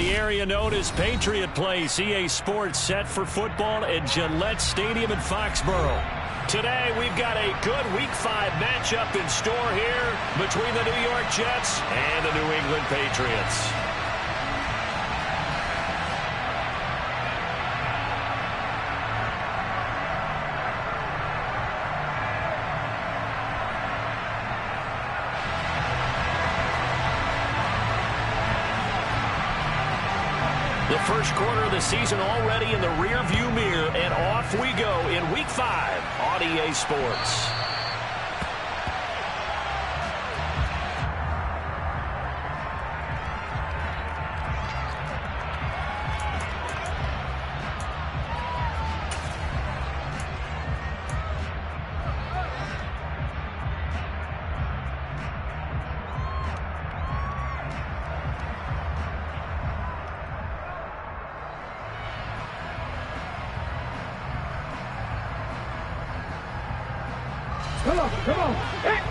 the area known as Patriot Place, EA Sports set for football at Gillette Stadium in Foxborough. Today, we've got a good Week 5 matchup in store here between the New York Jets and the New England Patriots. The first quarter of the season already in the rear-view mirror, and off we go in Week 5 on EA Sports. Come on. Hey.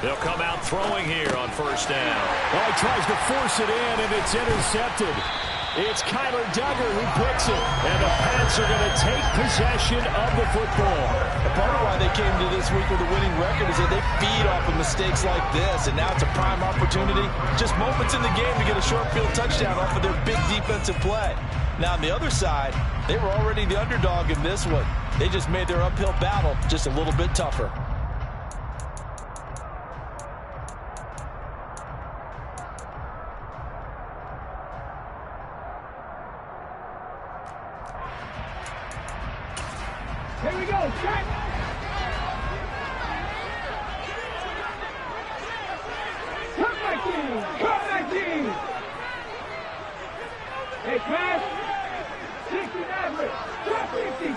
They'll come out throwing here on first down. Well, he tries to force it in, and it's intercepted. It's Kyler Duggar who picks it. And the Pats are going to take possession of the football. Part of why they came to this week with a winning record is that they feed off of mistakes like this, and now it's a prime opportunity. Just moments in the game to get a short field touchdown off of their big defensive play. Now, on the other side, they were already the underdog in this one. They just made their uphill battle just a little bit tougher. Here we go, check! Come back in! Hey, pass! 60 average! Trap 50!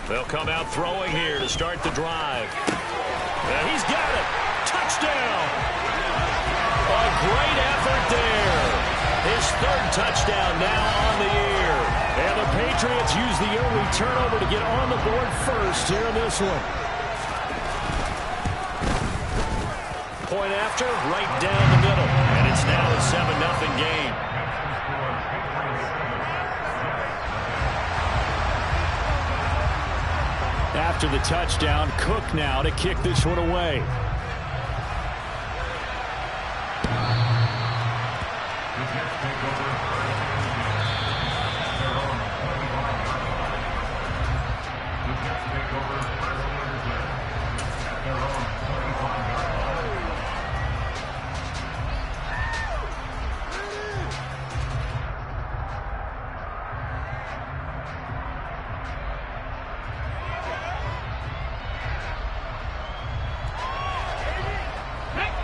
They'll come out throwing here to start the drive. And he's got it! Touchdown! A great effort there! His third touchdown now on the year. And the Patriots use the early turnover to get on the board first here in this one. Point after, right down the middle. And it's now a 7-0 game. After the touchdown, Cook now to kick this one away.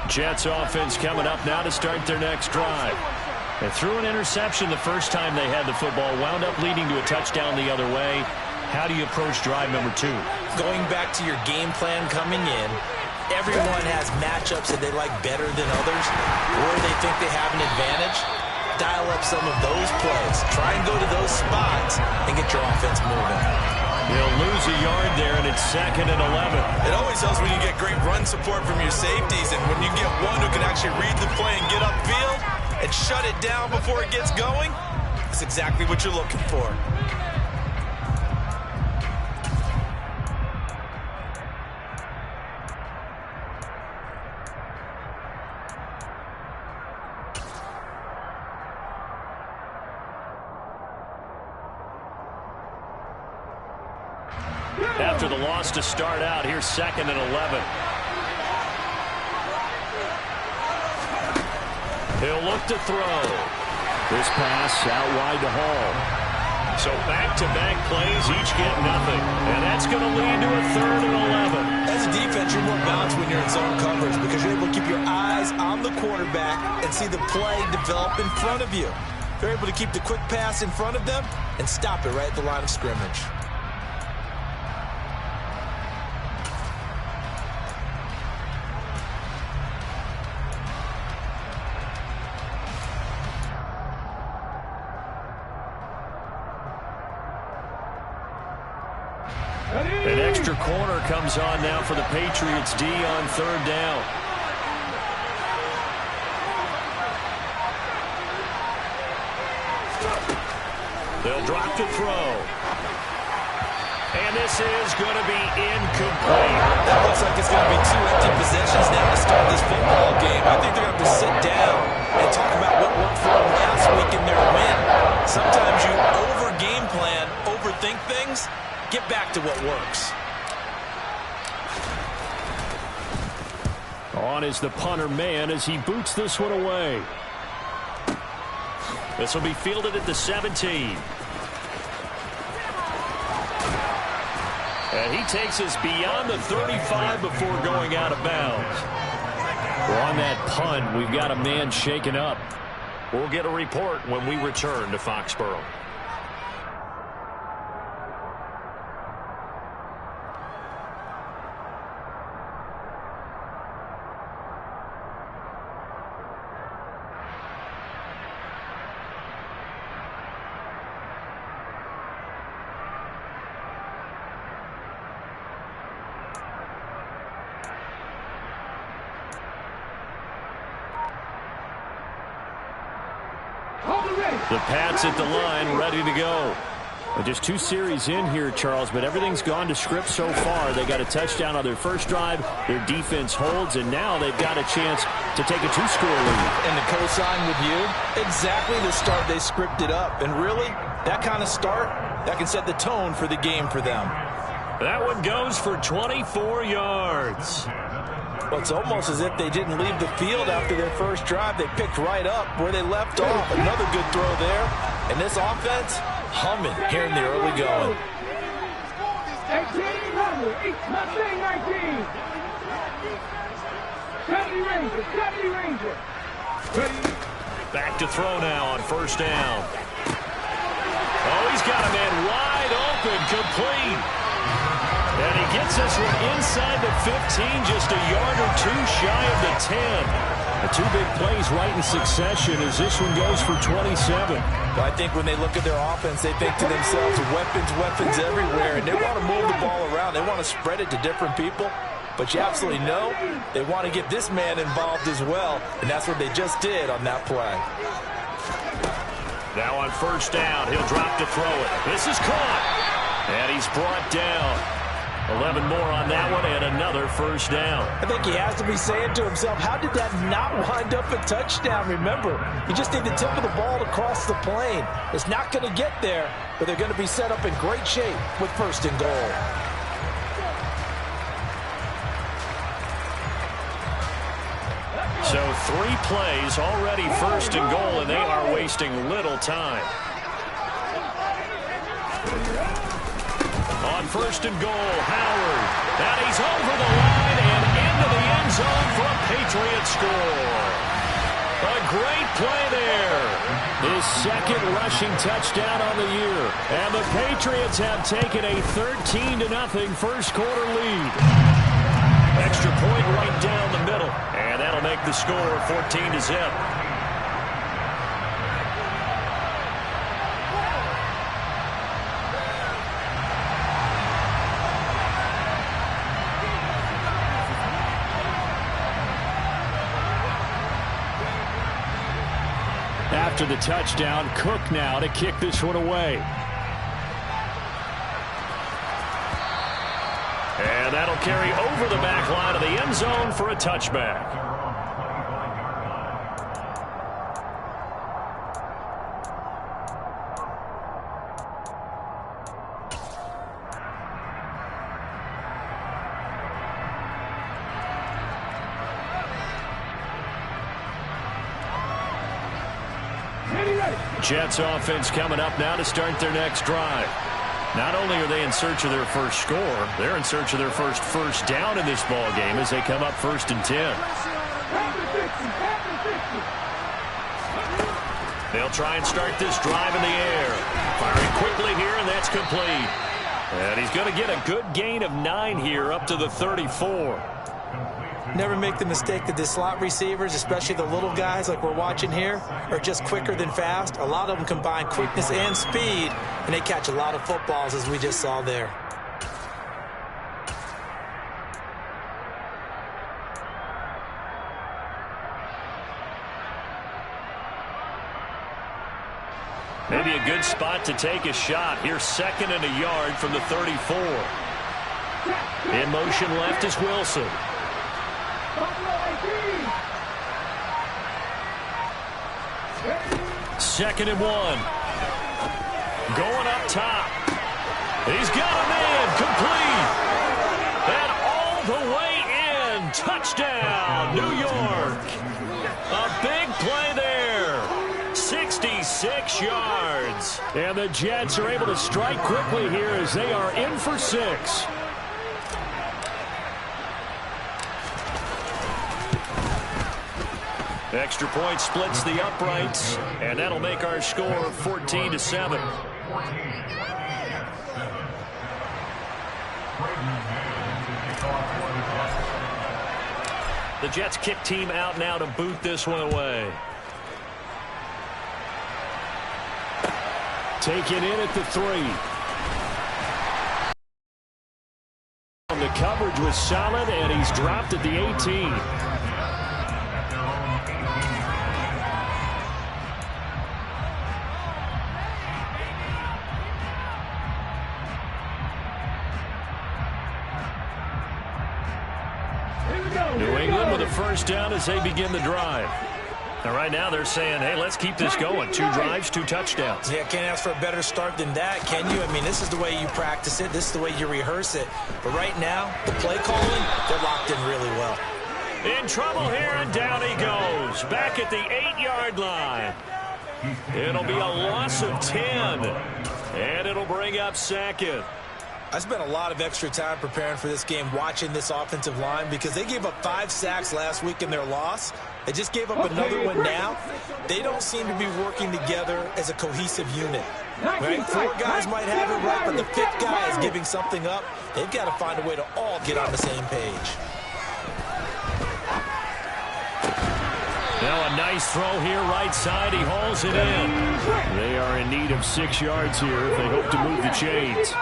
Jets offense coming up now to start their next drive. They threw an interception the first time they had the football, wound up leading to a touchdown the other way. How do you approach drive number 2? Going back to your game plan coming in, everyone has matchups that they like better than others, or they think they have an advantage. Dial up some of those plays. Try and go to those spots and get your offense moving. He'll lose a yard there, and it's 2nd and 11. It always helps when you get great run support from your safeties, and when you get one who can actually read the play and get upfield and shut it down before it gets going, that's exactly what you're looking for. After the loss to start out, here's 2nd and 11. He'll look to throw. This pass out wide to Hall. So back-to-back plays, each get nothing. And that's going to lead to a 3rd and 11. As a defense, you're more balanced when you're in zone coverage because you're able to keep your eyes on the quarterback and see the play develop in front of you. You're able to keep the quick pass in front of them and stop it right at the line of scrimmage. An extra corner comes on now for the Patriots D on 3rd down. They'll drop to throw. And this is going to be incomplete. That looks like it's going to be 2 empty possessions now to start this football game. I think they're going to have to sit down and talk about what worked for them last week in their win. Sometimes you over-game plan, overthink things. Get back to what works. On is the punter man as he boots this one away. This will be fielded at the 17. And he takes us beyond the 35 before going out of bounds. Well, on that punt, we've got a man shaken up. We'll get a report when we return to Foxborough. The Pats at the line, ready to go. Just 2 series in here, Charles, but everything's gone to script so far. They got a touchdown on their first drive. Their defense holds, and now they've got a chance to take a 2-score lead. And to co-sign with you, exactly the start they scripted up. And really, that kind of start, that can set the tone for the game for them. That one goes for 24 yards. Well, it's almost as if they didn't leave the field after their first drive. They picked right up where they left off. Another good throw there. And this offense, humming here in the early going. 18 number, Mustang 19. 70 Ranger. Back to throw now on 1st down. Oh, he's got a man wide open, complete. And he gets this one inside the 15, just a yard or 2 shy of the 10. The 2 big plays right in succession as this one goes for 27. Well, I think when they look at their offense, they think to themselves, weapons everywhere, and they want to move the ball around. They want to spread it to different people. But you absolutely know they want to get this man involved as well, and that's what they just did on that play. Now on 1st down, he'll drop to throw it. This is caught, and he's brought down. 11 more on that one, and another 1st down. I think he has to be saying to himself, how did that not wind up a touchdown? Remember, you just need the tip of the ball to cross the plane. It's not going to get there, but they're going to be set up in great shape with 1st and goal. So 3 plays already 1st and goal, and they are wasting little time. On 1st and goal, Howard. And he's over the line and into the end zone for a Patriot score. A great play there. His 2nd rushing touchdown on the year. And the Patriots have taken a 13-0 1st quarter lead. Extra point right down the middle. And that'll make the score 14-0. After the touchdown, Cook now to kick this one away. And that'll carry over the back line of the end zone for a touchback. Jets offense coming up now to start their next drive. Not only are they in search of their first score, they're in search of their first down in this ball game as they come up 1st and 10. They'll try and start this drive in the air. Firing quickly here, and that's complete. And he's going to get a good gain of 9 here up to the 34. Never make the mistake that the slot receivers, especially the little guys like we're watching here, are just quicker than fast. A lot of them combine quickness and speed, and they catch a lot of footballs, as we just saw there. Maybe a good spot to take a shot. Here's 2nd and a yard from the 34. In motion left is Wilson. 2nd and 1. Going up top. He's got a man complete. And all the way in. Touchdown, New York. A big play there. 66 yards. And the Jets are able to strike quickly here as they are in for 6. Extra point splits the uprights, and that'll make our score 14-7. The Jets kick team out now to boot this one away. Taken in at the 3. The coverage was solid, and he's dropped at the 18. New England with a first down as they begin the drive. And right now they're saying, hey, let's keep this going. 2 drives, 2 touchdowns. Yeah, can't ask for a better start than that, can you? I mean, this is the way you practice it. This is the way you rehearse it. But right now, the play calling, they're locked in really well. In trouble here, and down he goes. Back at the 8-yard line. It'll be a loss of 10. And it'll bring up 2nd. I spent a lot of extra time preparing for this game, watching this offensive line, because they gave up 5 sacks last week in their loss. They just gave up another one now. They don't seem to be working together as a cohesive unit. Right? 4 guys might have it right, but the 5th guy is giving something up. They've got to find a way to all get on the same page. Now a nice throw here, right side. He hauls it in. They are in need of 6 yards here if they hope to move the chains.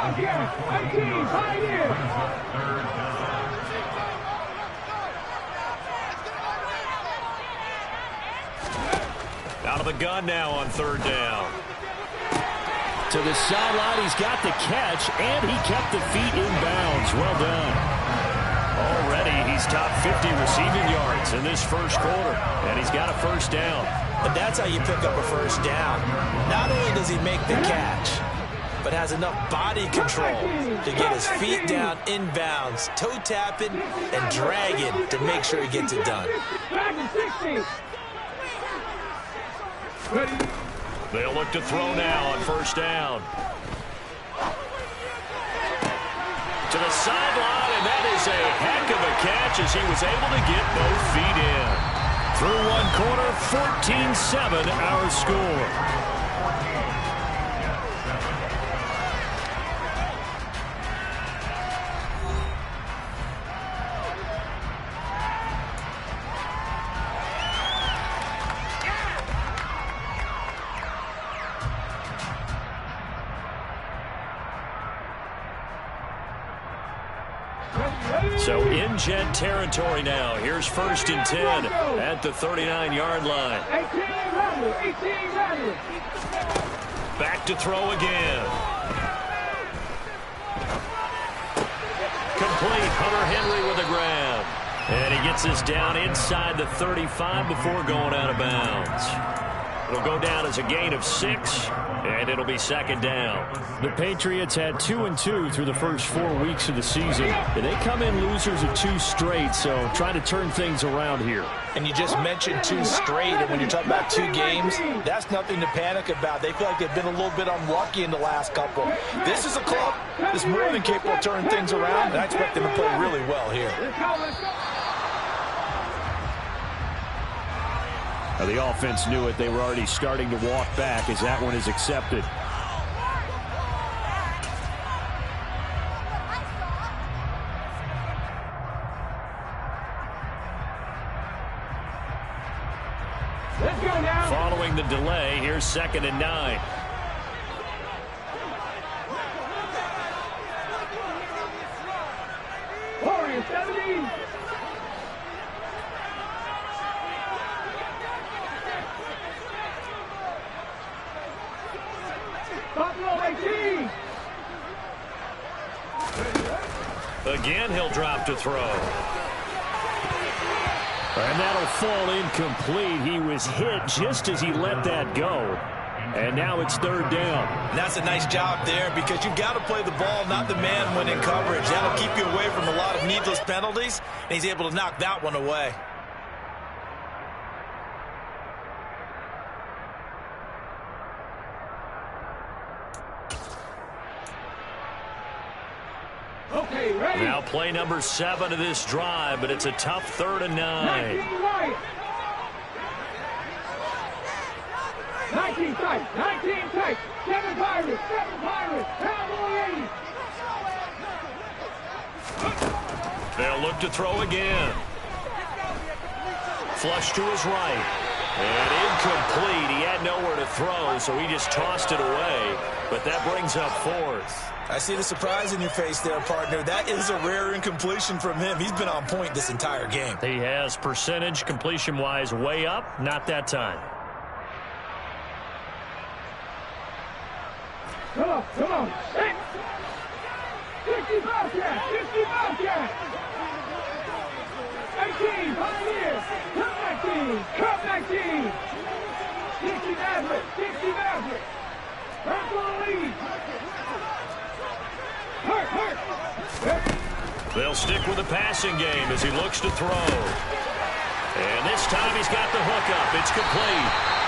Out of the gun now on 3rd down. To the sideline, he's got the catch, and he kept the feet in bounds. Well done. Already, he's top 50 receiving yards in this first quarter, and he's got a first down. And that's how you pick up a first down. Not only does he make the catch, but has enough body control to get his feet down in bounds, toe tapping and dragging to make sure he gets it done. They'll look to throw now on first down. To the sideline, and that is a heck of a catch as he was able to get both feet in. Through 1 quarter, 14-7 our score. So in Jet territory now. Here's 1st and 10 at the 39-yard line. Back to throw again. Complete. Hunter Henry with a grab. And he gets this down inside the 35 before going out of bounds. It'll go down as a gain of 6, and it'll be 2nd down. The Patriots had 2-2 through the first 4 weeks of the season, and they come in losers of 2 straight, so trying to turn things around here. And you just mentioned 2 straight, and when you're talking about 2 games, that's nothing to panic about. They feel like they've been a little bit unlucky in the last couple. This is a club that's more than capable of turning things around, and I expect them to play really well here. Now, the offense knew it. They were already starting to walk back as that one is accepted. Let's go now. Following the delay, here's 2nd and 9. Warriors 17. 18. Again, he'll drop to throw. And that'll fall incomplete. He was hit just as he let that go. And now it's third down. And that's a nice job there because you've got to play the ball, not the man when in coverage. That'll keep you away from a lot of needless penalties, and he's able to knock that one away. Okay, ready? Now play number 7 of this drive, but it's a tough 3rd and 9. 19 right. 19 tight. 19 tight. 7 Pirates. 7 Pirates. Cowboy 80. They'll look to throw again. Flush to his right. And incomplete. He had nowhere to throw, so he just tossed it away. But that brings up 4th. I see the surprise in your face there, partner. That is a rare incompletion from him. He's been on point this entire game. He has percentage completion-wise way up. Not that time. Come on, come on. 65 cat. 65 cat. 18, Pioneer. Come 19. Come 19. 60 Maverick. 60 Maverick. Hurt for the lead. Hurt. They'll stick with the passing game as he looks to throw. And this time he's got the hook up. It's complete.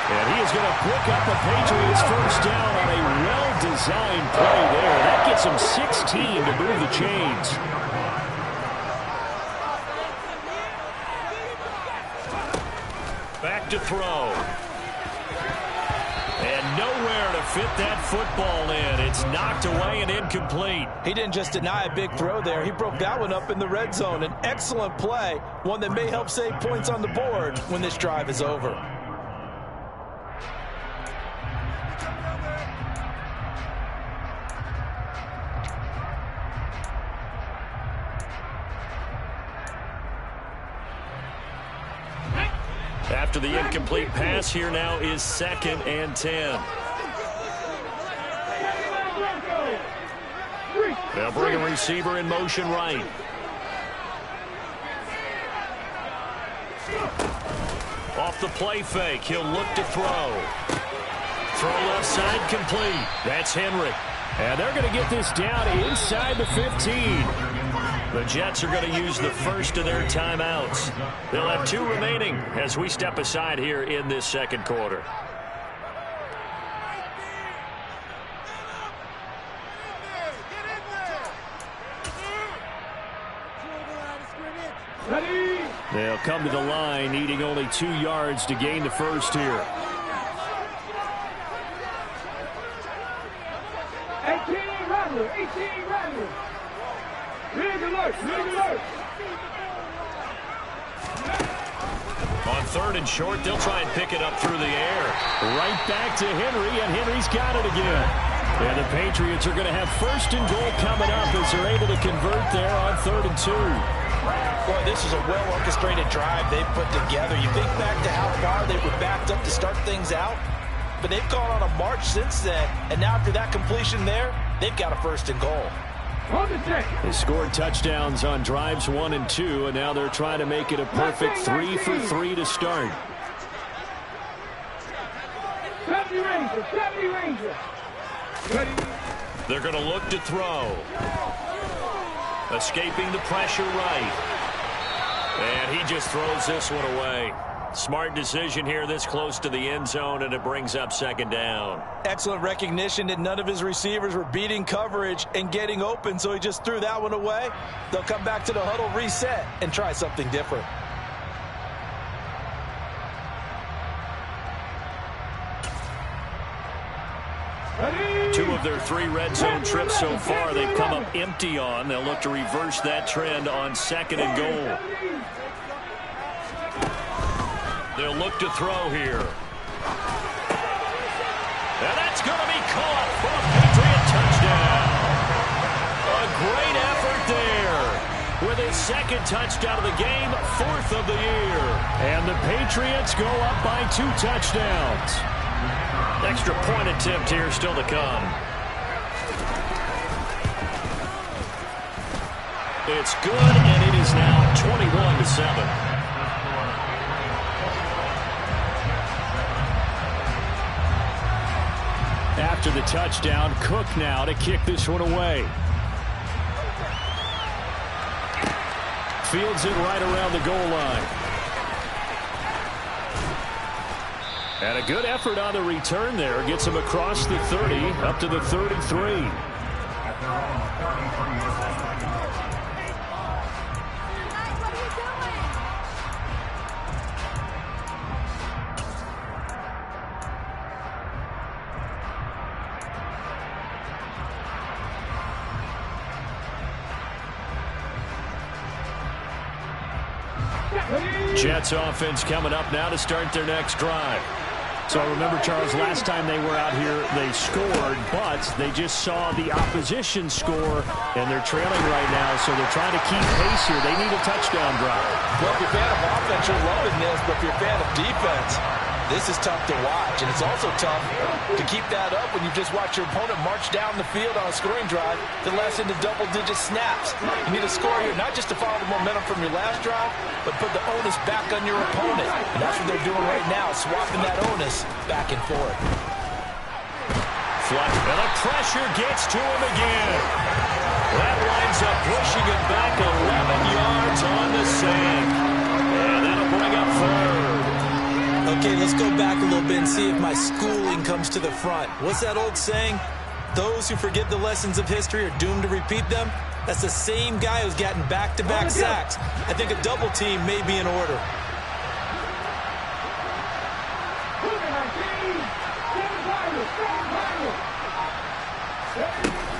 And he is going to pick up the Patriots first down on a well-designed play there. That gets him 16 to move the chains. Back to throw. And nowhere to fit that football in. It's knocked away and incomplete. He didn't just deny a big throw there. He broke that one up in the red zone. An excellent play, one that may help save points on the board when this drive is over. After the incomplete pass, here now is 2nd and 10. They'll bring a receiver in motion right. Off the play fake, he'll look to throw. Throw left side complete. That's Henry. And they're going to get this down inside the 15. The Jets are going to use the first of their timeouts. They'll have 2 remaining as we step aside here in this second quarter. Ready? They'll come to the line, needing only 2 yards to gain the first here. 18 Rattler. 18 Rattler. Big alert. Big alert. On 3rd and short, they'll try and pick it up through the air. Right back to Henry, and Henry's got it again. And the Patriots are going to have 1st and goal coming up as they're able to convert there on 3rd and 2. Boy, this is a well-orchestrated drive they've put together. You think back to how far they were backed up to start things out, but they've gone on a march since then, and now after that completion there, they've got a 1st and goal. They scored touchdowns on drives 1 and 2, and now they're trying to make it a perfect 3 for 3 to start. 70 Rangers. 70 Rangers. Ready? They're going to look to throw. Escaping the pressure right. And he just throws this one away. Smart decision here this close to the end zone, and it brings up 2nd down. Excellent recognition that none of his receivers were beating coverage and getting open, so he just threw that one away. They'll come back to the huddle, reset, and try something different. Ready? 2 of their 3 red zone trips so far they've come up empty on. They'll look to reverse that trend on 2nd and goal. They'll look to throw here. And that's going to be caught for a Patriot touchdown. A great effort there. With his 2nd touchdown of the game, 4th of the year. And the Patriots go up by 2 touchdowns. Extra point attempt here still to come. It's good, and it is now 21-7. After the touchdown, Cook now to kick this one away. Fields it right around the goal line. And a good effort on the return there. Gets him across the 30, up to the 33. Jets offense coming up now to start their next drive. So remember, Charles, last time they were out here, they scored, but they just saw the opposition score, and they're trailing right now, so they're trying to keep pace here. They need a touchdown drive. Well, if you're a fan of offense, you're loving this, but if you're a fan of defense, this is tough to watch, and it's also tough to keep that up when you just watch your opponent march down the field on a scoring drive that lasts into double-digit snaps. You need a score here, not just to follow the momentum from your last drive, but put the onus back on your opponent. And that's what they're doing right now, swapping that onus back and forth. Flush, and the pressure gets to him again. That winds up pushing it back 11 yards on the sand. And that'll bring up third. Okay, let's go back a little bit and see if my schooling comes to the front. What's that old saying? Those who forget the lessons of history are doomed to repeat them. That's the same guy who's gotten back-to-back sacks. I think a double team may be in order.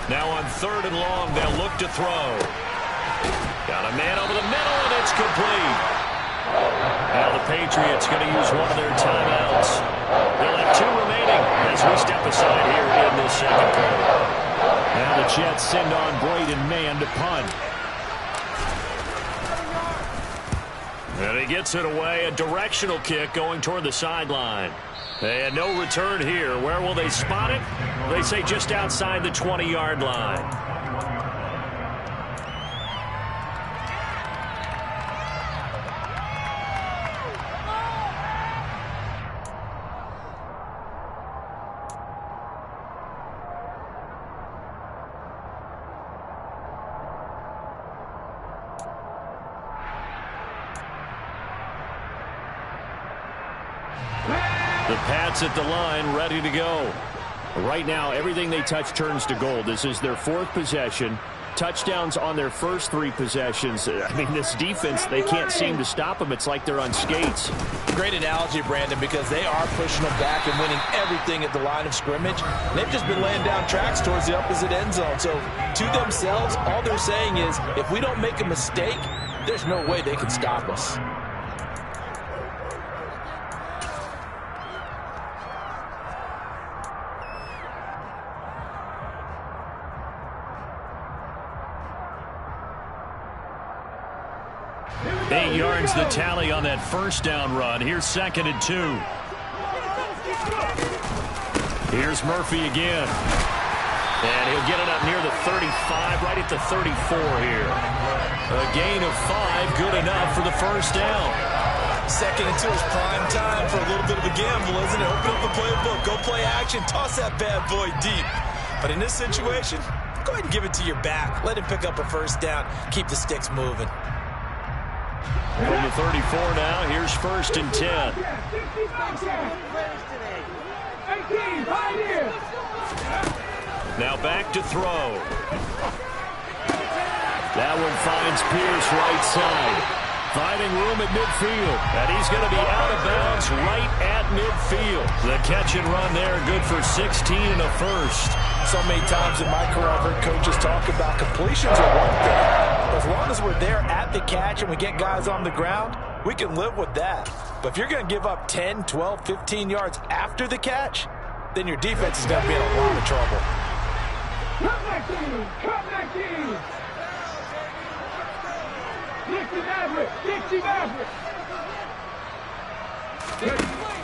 Now on 3rd and long, they'll look to throw. Got a man over the middle, and it's complete. Now the Patriots going to use one of their timeouts. They'll have 2 remaining as we step aside here in this second quarter. Now the Jets send on Braden Mann to punt. And he gets it away. A directional kick going toward the sideline. They had no return here. Where will they spot it? They say just outside the 20-yard line. The Pats at the line, ready to go. Right now, everything they touch turns to gold. This is their 4th possession. Touchdowns on their first 3 possessions. I mean, this defense, they can't seem to stop them. It's like they're on skates. Great analogy, Brandon, because they are pushing them back and winning everything at the line of scrimmage. They've just been laying down tracks towards the opposite end zone. So, to themselves, all they're saying is, if we don't make a mistake, there's no way they can stop us. Eight yards the tally on that first down run. Here's 2nd and 2. Here's Murphy again. And he'll get it up near the 35, right at the 34 here. A gain of 5, good enough for the first down. 2nd and 2 is prime time for a little bit of a gamble, isn't it? Open up the playbook, go play action, toss that bad boy deep. But in this situation, go ahead and give it to your back. Let him pick up a first down, keep the sticks moving. From the 34 now, here's 1st and 10. Now back to throw. That one finds Pierce right side. Finding room at midfield. And he's going to be out of bounds right at midfield. The catch and run there, good for 16 and a first. So many times in my career I've heard coaches talk about completions are one thing. As long as we're there at the catch and we get guys on the ground, we can live with that. But if you're going to give up 10, 12, 15 yards after the catch, then your defense is going to be in a lot of trouble. Come back in! Come back in! Dixie Maverick! Dixie Maverick!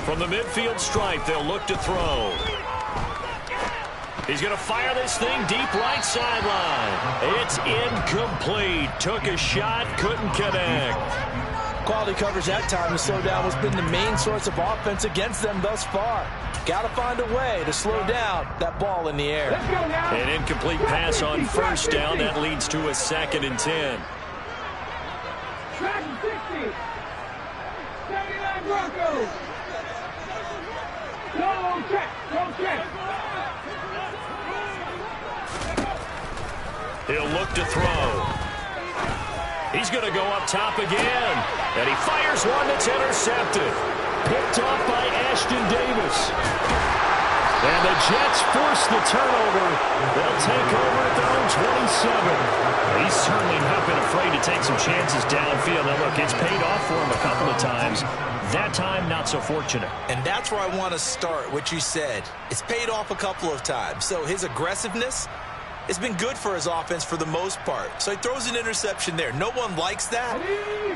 From the midfield stripe, they'll look to throw. He's going to fire this thing deep right sideline. It's incomplete. Took a shot, couldn't connect. Quality coverage that time to slow down has been the main source of offense against them thus far. Got to find a way to slow down that ball in the air. An incomplete pass on first down. That leads to a 2nd and 10. Second 60. 79 Broncos. Go check. Go check. He'll look to throw. He's going to go up top again. And he fires one that's intercepted. Picked off by Ashton Davis. And the Jets force the turnover. They'll take over at their own 27. He's certainly not been afraid to take some chances downfield. Now, look, it's paid off for him a couple of times. That time, not so fortunate. And that's where I want to start, what you said. It's paid off a couple of times. So his aggressiveness, it's been good for his offense for the most part. So he throws an interception there. No one likes that,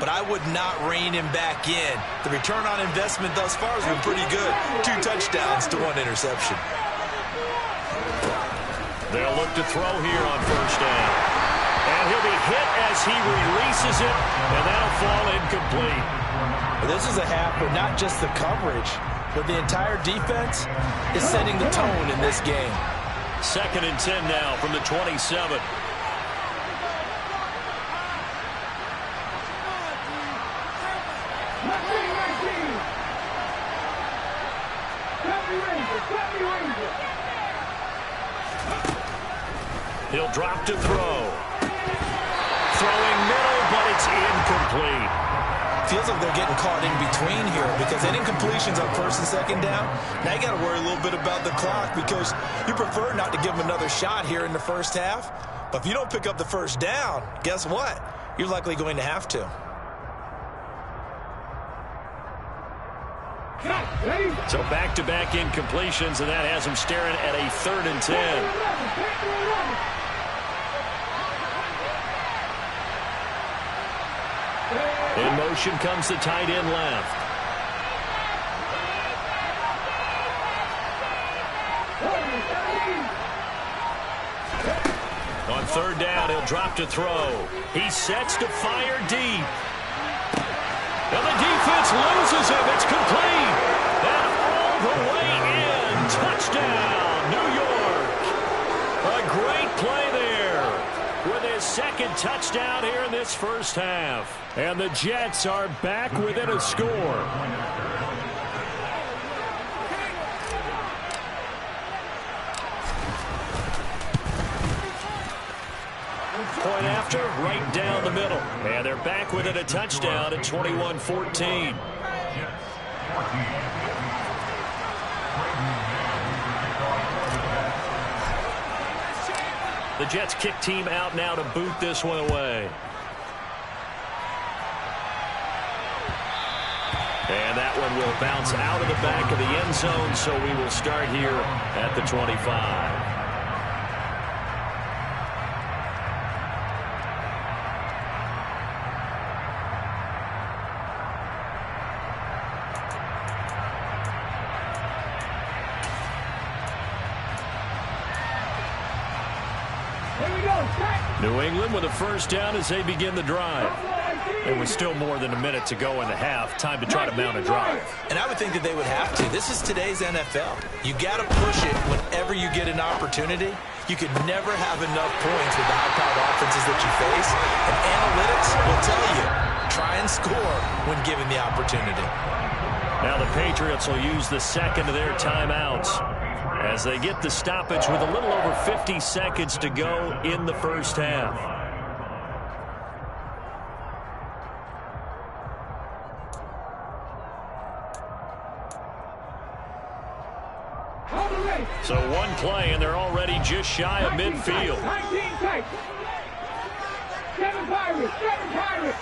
but I would not rein him back in. The return on investment thus far has been pretty good. 2 touchdowns to 1 interception. They'll look to throw here on first down. And he'll be hit as he releases it, and that'll fall incomplete. This is a half, but not just the coverage, but the entire defense is setting the tone in this game. 2nd and 10 now from the 27. He'll drop to throw. Throwing middle, but it's incomplete. Feels like they're getting caught in between here because any incompletions on 1st and 2nd down, now you got to worry a little bit about the clock because you prefer not to give them another shot here in the first half. But if you don't pick up the first down, guess what? You're likely going to have to. So back-to-back incompletions, and that has him staring at a 3rd and 10. In motion comes the tight end left. On 3rd down, he'll drop to throw. He sets to fire deep. And the defense loses him. It's complete. And all the way in. Touchdown, New York. A great play there with his 2nd touchdown here in this first half. And the Jets are back within a score. Point after, right down the middle. And they're back within a touchdown at 21-14. The Jets kick team out now to boot this one away. And that one will bounce out of the back of the end zone, so we will start here at the 25. New England with a first down as they begin the drive. It was still more than a minute to go in the half. Time to try to mount a drive. And I would think that they would have to. This is today's NFL. You got to push it whenever you get an opportunity. You can never have enough points with the high-powered offenses that you face. And analytics will tell you, try and score when given the opportunity. Now the Patriots will use the 2nd of their timeouts as they get the stoppage with a little over 50 seconds to go in the first half. So one play, and they're already just shy of midfield. 19 takes. 7 Pirates,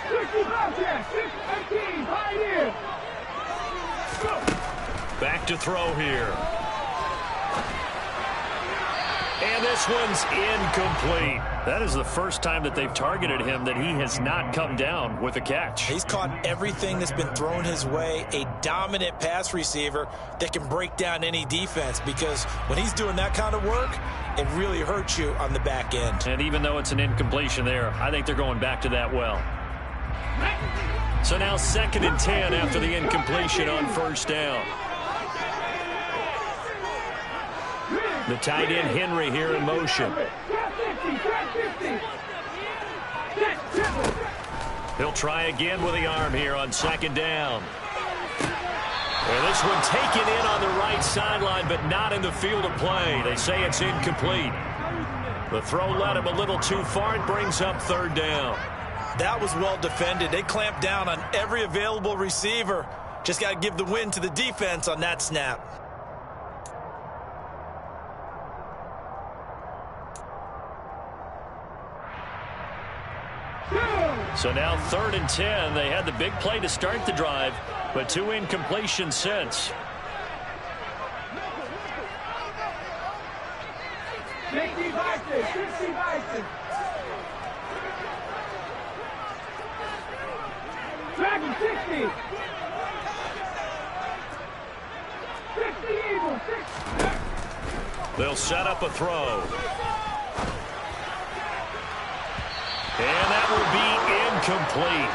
60 Bobcats, 18 Pioneers. Back to throw here. And this one's incomplete. That is the first time that they've targeted him that he has not come down with a catch. He's caught everything that's been thrown his way. A dominant pass receiver that can break down any defense, because when he's doing that kind of work, it really hurts you on the back end. And even though it's an incompletion there, I think they're going back to that well. So now 2nd and 10 after the incompletion on 1st down. The tight end Henry here in motion. He'll try again with the arm here on 2nd down. And this one taken in on the right sideline, but not in the field of play. They say it's incomplete. The throw led him a little too far. It brings up 3rd down. That was well defended. They clamped down on every available receiver. Just got to give the win to the defense on that snap. So now 3rd and 10. They had the big play to start the drive, but 2 incompletions since. Dragon 60. 60 Eagles. 60. They'll set up a throw. And that will be incomplete.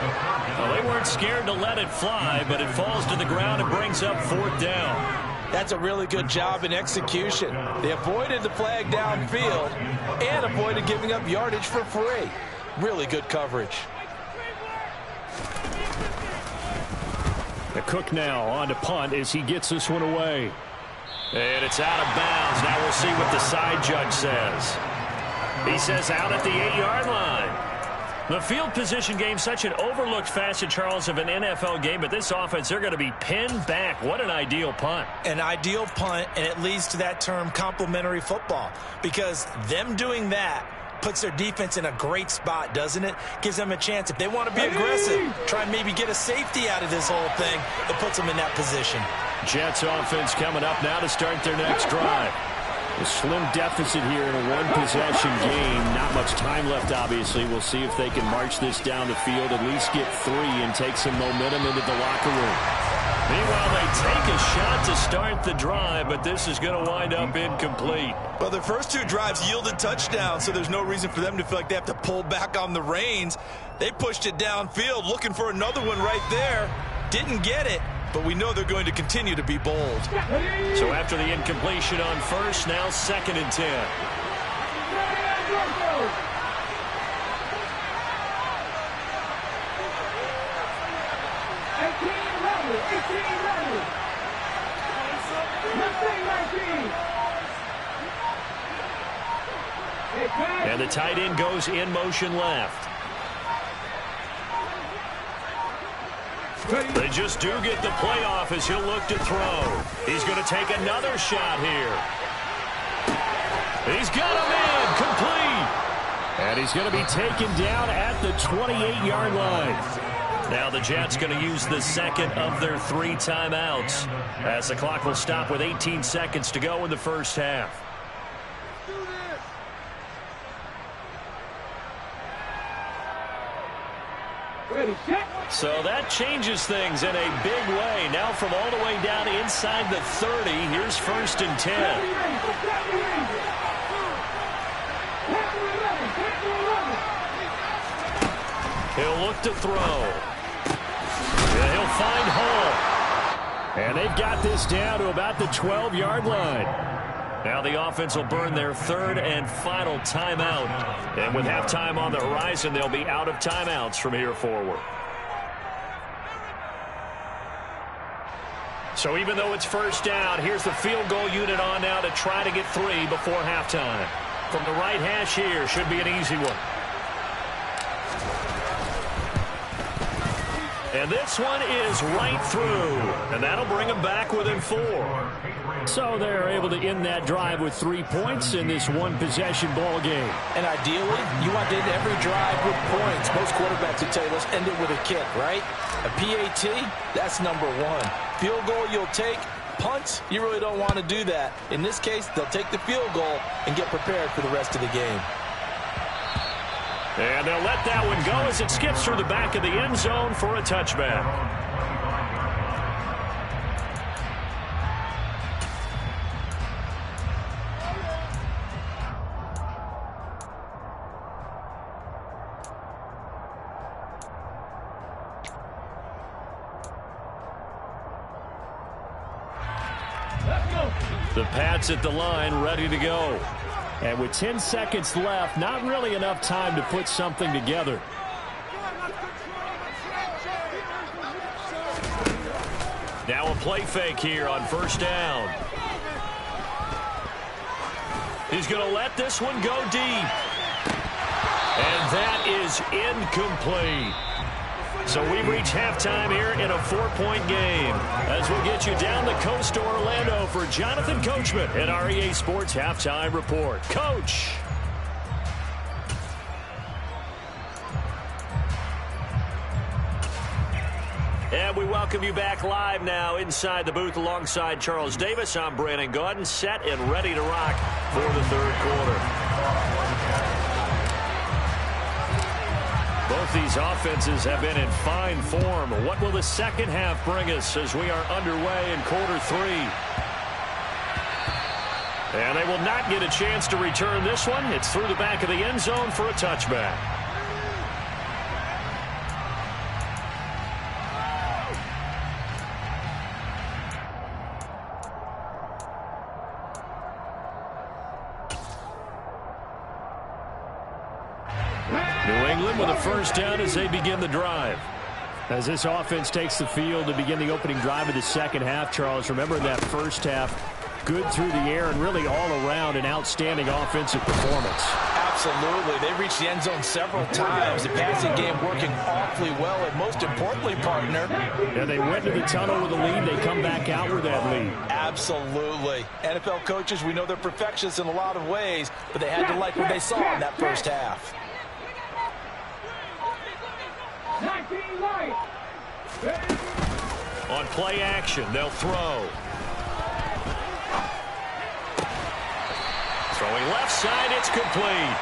Well, they weren't scared to let it fly, but it falls to the ground and brings up 4th down. That's a really good job in execution. They avoided the flag downfield and avoided giving up yardage for free. Really good coverage. The Cook now on to punt as he gets this one away. And it's out of bounds. Now we'll see what the side judge says. He says out at the 8-yard line. The field position game, such an overlooked facet, Charles, of an NFL game, but this offense, they're going to be pinned back. What an ideal punt. An ideal punt, and it leads to that term complementary football, because them doing that puts their defense in a great spot, doesn't it? Gives them a chance. If they want to be aggressive, try and maybe get a safety out of this whole thing, it puts them in that position. Jets offense coming up now to start their next drive. A slim deficit here in a one-possession game. Not much time left, obviously. We'll see if they can march this down the field, at least get 3 and take some momentum into the locker room. Meanwhile, they take a shot to start the drive, but this is going to wind up incomplete. Well, their first 2 drives yielded touchdowns, so there's no reason for them to feel like they have to pull back on the reins. They pushed it downfield, looking for another one right there. Didn't get it, but we know they're going to continue to be bold. So after the incompletion on 1st, now 2nd and 10. And the tight end goes in motion left. They just do get the playoff as he'll look to throw. He's going to take another shot here. He's got him in, complete. And he's going to be taken down at the 28-yard line. Now the Jets going to use the 2nd of their 3 timeouts, as the clock will stop with 18 seconds to go in the first half. So that changes things in a big way. Now from all the way down inside the 30, here's 1st and 10. He'll look to throw. And he'll find home. And they've got this down to about the 12-yard line. Now the offense will burn their 3rd and final timeout. And with halftime on the horizon, they'll be out of timeouts from here forward. So even though it's 1st down, here's the field goal unit on now to try to get 3 before halftime. From the right hash here, should be an easy one. And this one is right through. And that'll bring them back within 4. So they're able to end that drive with 3 points in this one-possession ball game. And ideally, you want to end every drive with points. Most quarterbacks would tell you, let's end it with a kick, right? A PAT, that's number 1. Field goal you'll take. Punts, you really don't want to do that. In this case, they'll take the field goal and get prepared for the rest of the game. And they'll let that one go as it skips through the back of the end zone for a touchback. The Pats at the line, ready to go. And with 10 seconds left, not really enough time to put something together. Now a play fake here on first down. He's going to let this one go deep. And that is incomplete. So we reach halftime here in a 4-point game as we get you down the coast to Orlando for Jonathan Coachman at our EA Sports Halftime Report. Coach. And we welcome you back live now inside the booth alongside Charles Davis. I'm Brandon Gaudin, set and ready to rock for the third quarter. Both these offenses have been in fine form. What will the second half bring us as we are underway in quarter three? And they will not get a chance to return this one. It's through the back of the end zone for a touchback. With a first down as they begin the drive. As this offense takes the field to begin the opening drive of the second half, Charles, remember that first half, good through the air and really all around an outstanding offensive performance. Absolutely. They reached the end zone several times. The passing game working awfully well, and most importantly, partner. And they went to the tunnel with a lead. They come back out with that lead. Absolutely. NFL coaches, we know they're perfectionists in a lot of ways, but they had to like what they saw in that first half. 19 light. On play action, they'll throw. Throwing left side, it's complete.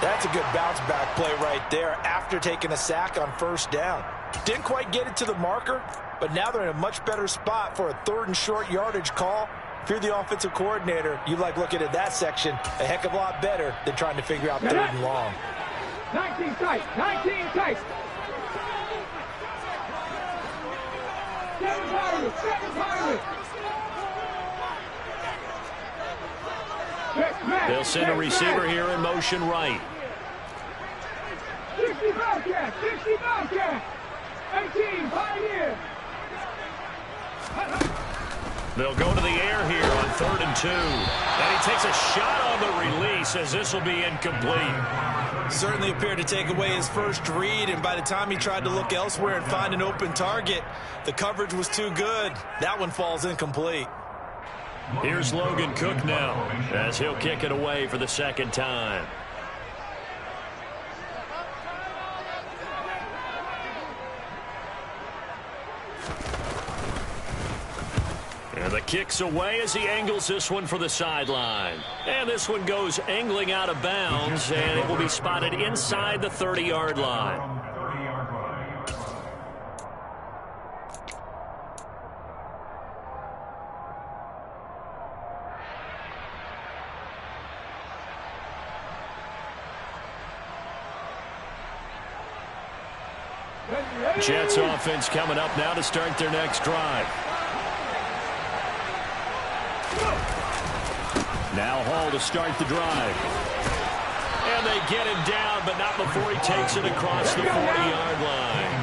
That's a good bounce back play right there after taking a sack on first down. Didn't quite get it to the marker, but now they're in a much better spot for a 3rd and short yardage call. If you're the offensive coordinator, you like looking at that section a heck of a lot better than trying to figure out 3rd and long. 19 tight, 19 tight. 7 Pirates, 7 Pirates. They'll send a receiver here in motion right. 60 Bobcat, 60 Bobcat. 18, Pioneer. They'll go to the air here on 3rd and 2. And he takes a shot on the release as this will be incomplete. Certainly appeared to take away his first read, and by the time he tried to look elsewhere and find an open target, the coverage was too good. That one falls incomplete. Here's Logan Cook now as he'll kick it away for the second time. And the kick's away as he angles this one for the sideline. And this one goes angling out of bounds, and it will be spotted inside the 30-yard line. Jets offense coming up now to start their next drive. Now Hall to start the drive. And they get him down, but not before he takes it across the 40-yard line.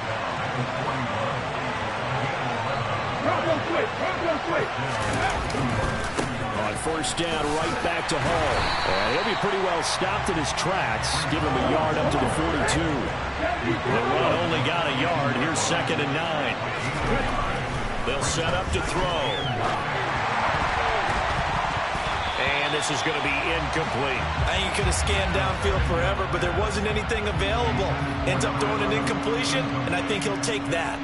On first down, right back to Hall. And he'll be pretty well stopped in his tracks. Give him a yard up to the 42. The run only got a yard. Here's 2nd and 9. They'll set up to throw. And this is going to be incomplete. I think he could have scanned downfield forever, but there wasn't anything available. Ends up throwing an incompletion, and I think he'll take that.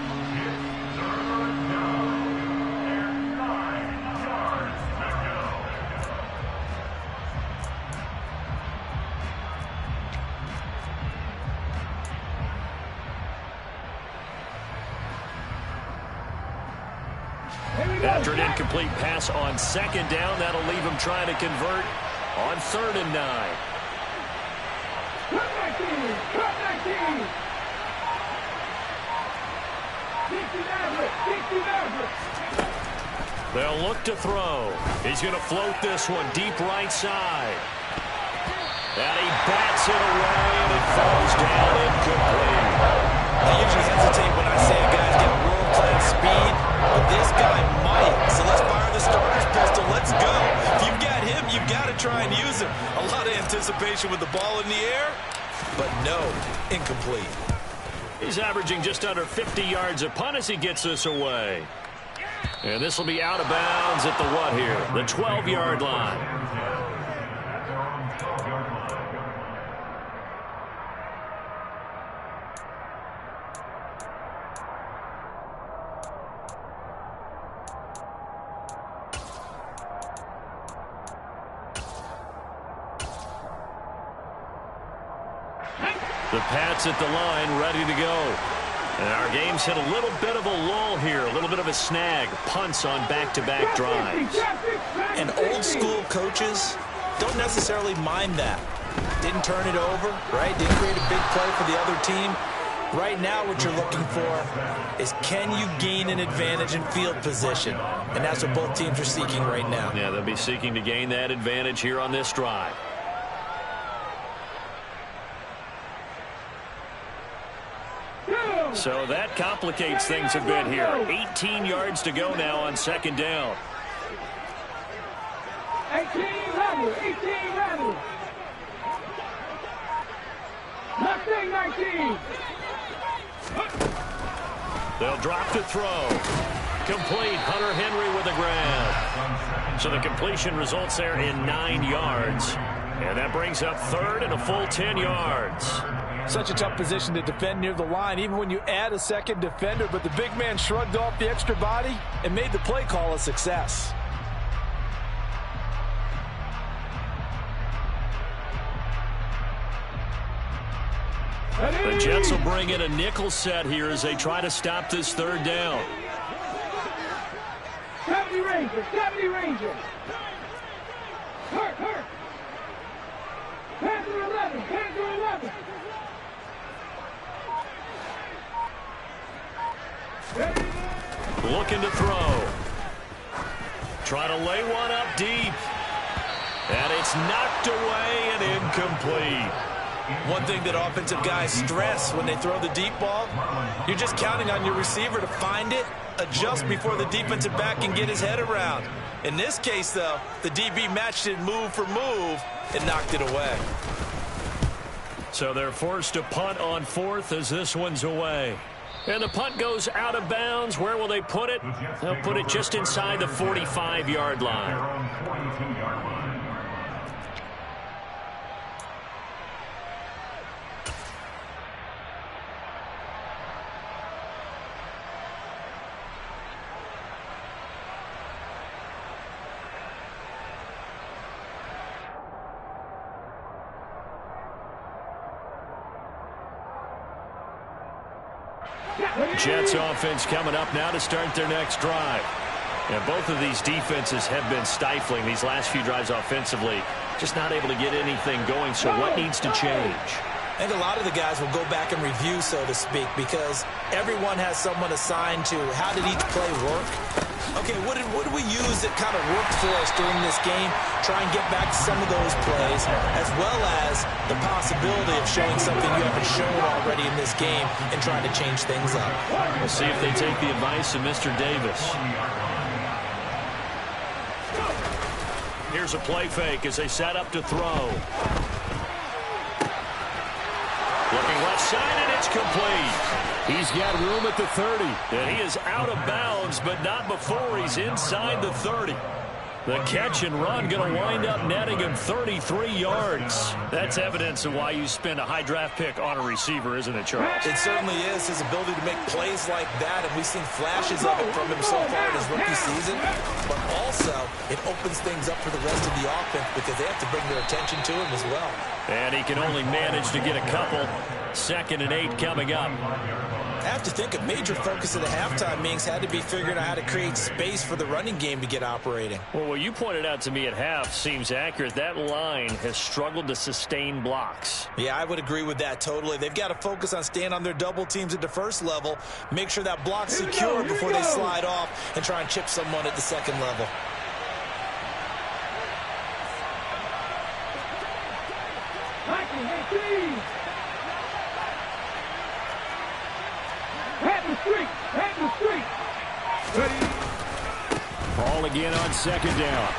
After an incomplete pass on 2nd down, that'll leave him trying to convert on 3rd and 9. Come back in! Come back in! 60 Maverick! 60 Maverick! They'll look to throw. He's going to float this one deep right side. And he bats it away, and it falls down incomplete. I usually hesitate when I say a guy's got world-class speed, but this guy might. So let's fire the starter's pistol. Let's go. If you've got him, you've got to try and use him. A lot of anticipation with the ball in the air, but no, incomplete. He's averaging just under 50 yards a punt as he gets this away. And this will be out of bounds at the what here? The 12-yard line. The Pats at the line, ready to go. And our game's hit a little bit of a lull here, a little bit of a snag. Punts on back-to-back drives. And old-school coaches don't necessarily mind that. Didn't turn it over, right? Didn't create a big play for the other team. Right now what you're looking for is, can you gain an advantage in field position? And that's what both teams are seeking right now. Yeah, they'll be seeking to gain that advantage here on this drive. So that complicates things a bit here. 18 yards to go now on second down. 18 level. Nothing 19. They'll drop to throw. Complete. Hunter Henry with a grab. So the completion results there in 9 yards. And that brings up third and a full 10 yards. Such a tough position to defend near the line, even when you add a second defender, but the big man shrugged off the extra body and made the play call a success. The Jets will bring in a nickel set here as they try to stop this third down. 70 Rangers. Hurt. Panther 11. Looking to throw. Trying to lay one up deep. And it's knocked away and incomplete. One thing that offensive guys stress when they throw the deep ball, you're just counting on your receiver to find it, adjust before the defensive back can get his head around. In this case, though, the DB matched it move for move and knocked it away. So they're forced to punt on fourth as this one's away. And the punt goes out of bounds. Where will they put it? They'll put it just inside the 45-yard line. Jets offense coming up now to start their next drive. And both of these defenses have been stifling these last few drives offensively. Just not able to get anything going, so what needs to change? I think a lot of the guys will go back and review, so to speak, because everyone has someone assigned to how did each play work. Okay, what did we use that kind of worked for us during this game? Try and get back to some of those plays, as well as the possibility of showing something you haven't shown already in this game and trying to change things up. We'll see if they take the advice of Mr. Davis. Here's a play fake as they set up to throw. Looking left side, and it's complete. He's got room at the 30. And he is out of bounds, but not before he's inside the 30. The catch and run going to wind up netting him 33 yards. That's evidence of why you spend a high draft pick on a receiver, isn't it, Charles? It certainly is. His ability to make plays like that, and we've seen flashes of it from him so far in his rookie season. But also, it opens things up for the rest of the offense because they have to bring their attention to him as well. And he can only manage to get a couple. 2nd and 8 coming up. I have to think a major focus of the halftime meetings had to be figuring out how to create space for the running game to get operating. Well, what you pointed out to me at half seems accurate. That line has struggled to sustain blocks. Yeah, I would agree with that totally. They've got to focus on staying on their double teams at the first level, make sure that block's secure before they slide off and try and chip someone at the second level. Ball again on second down.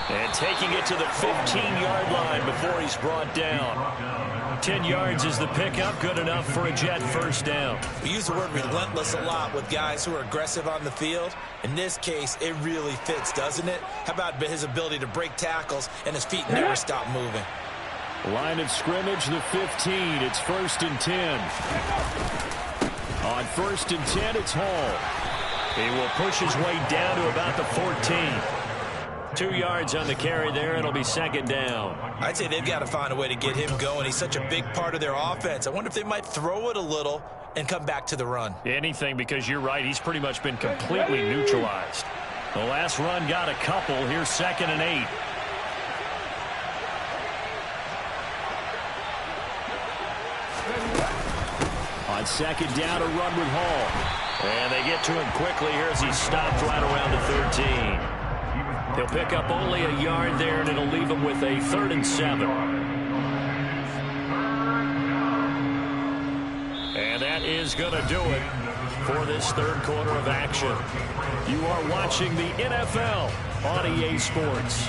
And taking it to the 15-yard line before he's brought down. 10 yards is the pickup, good enough for a Jet first down. We use the word relentless a lot with guys who are aggressive on the field. In this case, it really fits, doesn't it? How about his ability to break tackles and his feet never stop moving? Line of scrimmage, the 15. It's 1st and 10. On 1st and 10, it's Hall. He will push his way down to about the 14. 2 yards on the carry there. It'll be second down. I'd say they've got to find a way to get him going. He's such a big part of their offense. I wonder if they might throw it a little and come back to the run. Anything, because you're right. He's pretty much been completely neutralized. The last run got a couple. Here's 2nd and 8. On second down, a run with Hall. And they get to him quickly here as he stopped right around the 13. He'll pick up only a yard there, and it'll leave him with a 3rd and 7. And that is going to do it for this third quarter of action. You are watching the NFL on EA Sports.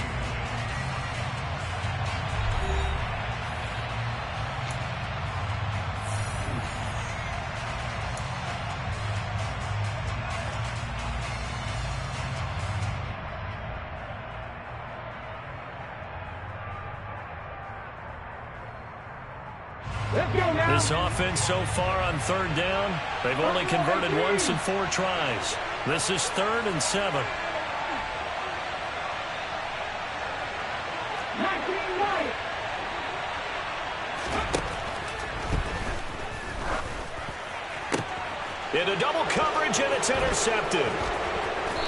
This offense so far on 3rd down, they've only converted once in 4 tries. This is 3rd and 7. Into double coverage, and it's intercepted.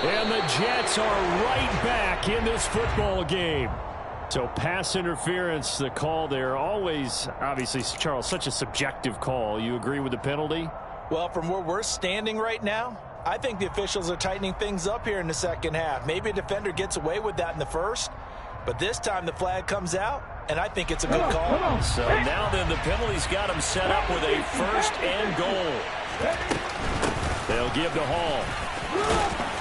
And the Jets are right back in this football game. So pass interference, the call there, always, obviously, Charles, such a subjective call. You agree with the penalty? Well, from where we're standing right now, I think the officials are tightening things up here in the second half. Maybe a defender gets away with that in the first, but this time the flag comes out, and I think it's a good call. So now then the penalty's got him set up with a 1st and goal. They'll give to Hall.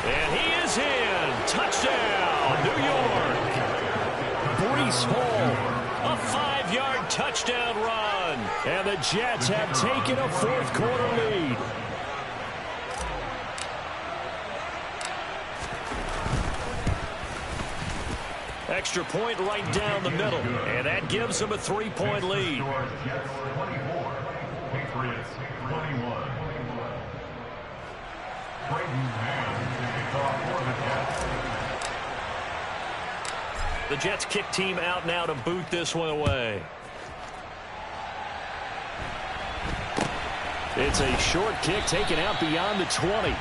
And he is in. Touchdown, New York. Breece Hall, a 5-yard touchdown run. And the Jets have taken a 4th quarter lead. Extra point right down the middle. And that gives them a 3-point lead. The Jets kick team out now to boot this one away. It's a short kick taken out beyond the 20.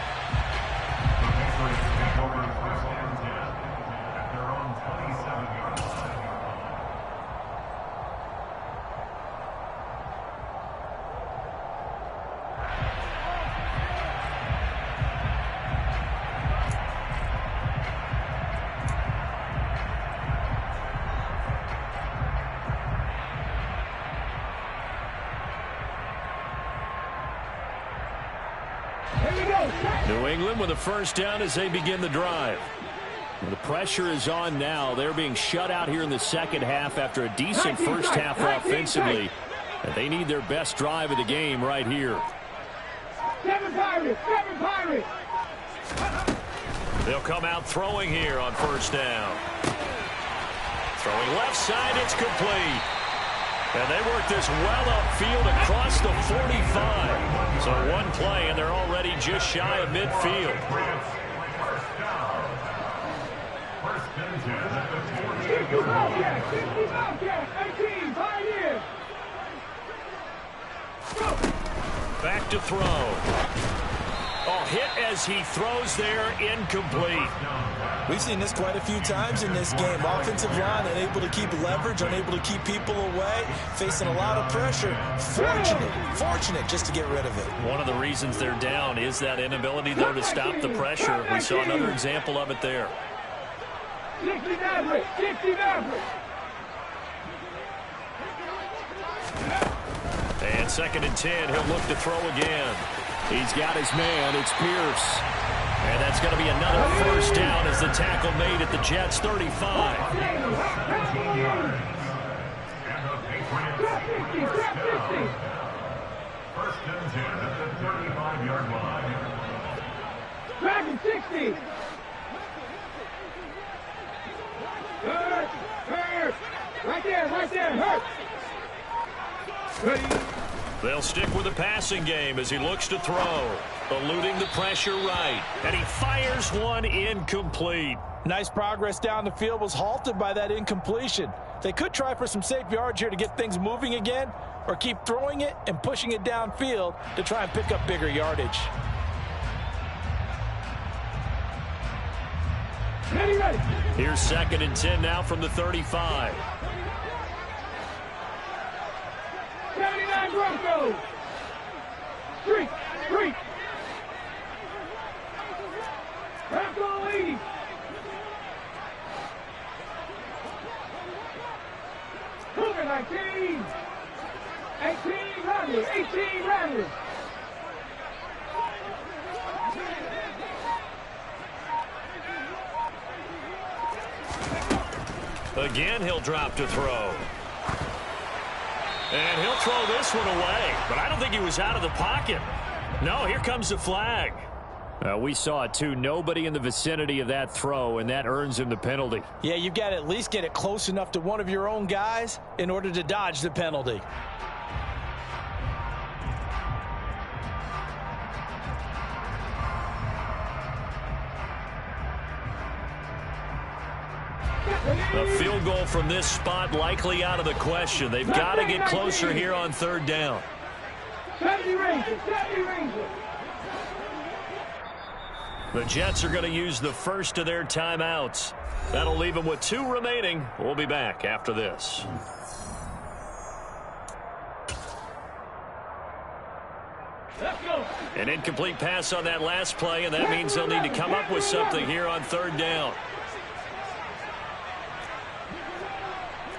New England with a 1st down as they begin the drive. The pressure is on now. They're being shut out here in the second half after a decent first half offensively. And they need their best drive of the game right here. 7 Pirates! 7 Pirates! They'll come out throwing here on 1st down. Throwing left side, it's complete. And they work this well upfield across the 45. So one play, and they're already just shy of midfield. 60 Bobcats! 18 Pioneers! Go! Back to throw. Oh, hit as he throws there, incomplete. We've seen this quite a few times in this game. Offensive line unable to keep leverage, unable to keep people away, facing a lot of pressure. Fortunate just to get rid of it. One of the reasons they're down is that inability, though, to stop the pressure. We saw another example of it there. 60 Maverick, 60 Maverick. And 2nd and 10, he'll look to throw again. He's got his man, it's Pierce. And that's going to be another first down as the tackle made at the Jets' 35. First and 10 at the 35-yard line. Dragon 60. Hurt. Right there, hurt. Ready. They'll stick with the passing game as he looks to throw. Eluding the pressure right. And he fires one incomplete. Nice progress down the field, was halted by that incompletion. They could try for some safe yards here to get things moving again, or keep throwing it and pushing it downfield to try and pick up bigger yardage. Ready. Here's 2nd and 10 now from the 35. 79 Broncos. Streak. Bronco lead. Cougar 19. 18 Rattlers. Again, he'll drop to throw. And he'll throw this one away. But I don't think he was out of the pocket. No, here comes the flag. We saw it, too. Nobody in the vicinity of that throw, and that earns him the penalty. Yeah, you've got to at least get it close enough to one of your own guys in order to dodge the penalty. A field goal from this spot likely out of the question. They've got to get closer here on 3rd down. 70 Rangers. The Jets are going to use the first of their timeouts. That'll leave them with 2 remaining. We'll be back after this. Let's go. An incomplete pass on that last play, and that means they'll need to come up with something here on 3rd down.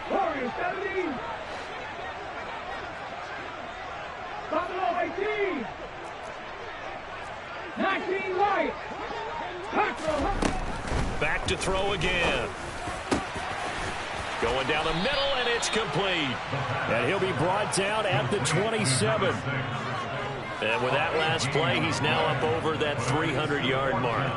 Warriors 17. Buffalo 18. 19 Lions. Back to throw again. Going down the middle, and it's complete. And he'll be brought down at the 27. And with that last play, he's now up over that 300-yard mark.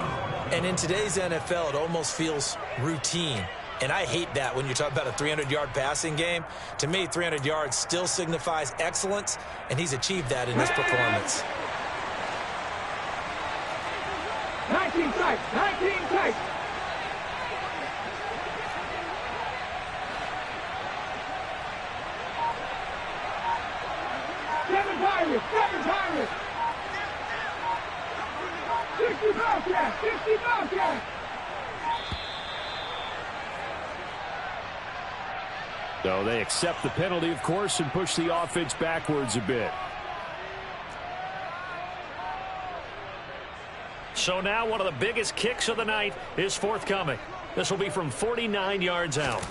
And in today's NFL, it almost feels routine. And I hate that when you talk about a 300-yard passing game. To me, 300 yards still signifies excellence, and he's achieved that in his performance. 19 tight. 19 tight. Seven Pirates. 60 Bobcats. So they accept the penalty, of course, and push the offense backwards a bit. So now one of the biggest kicks of the night is forthcoming. This will be from 49 yards out.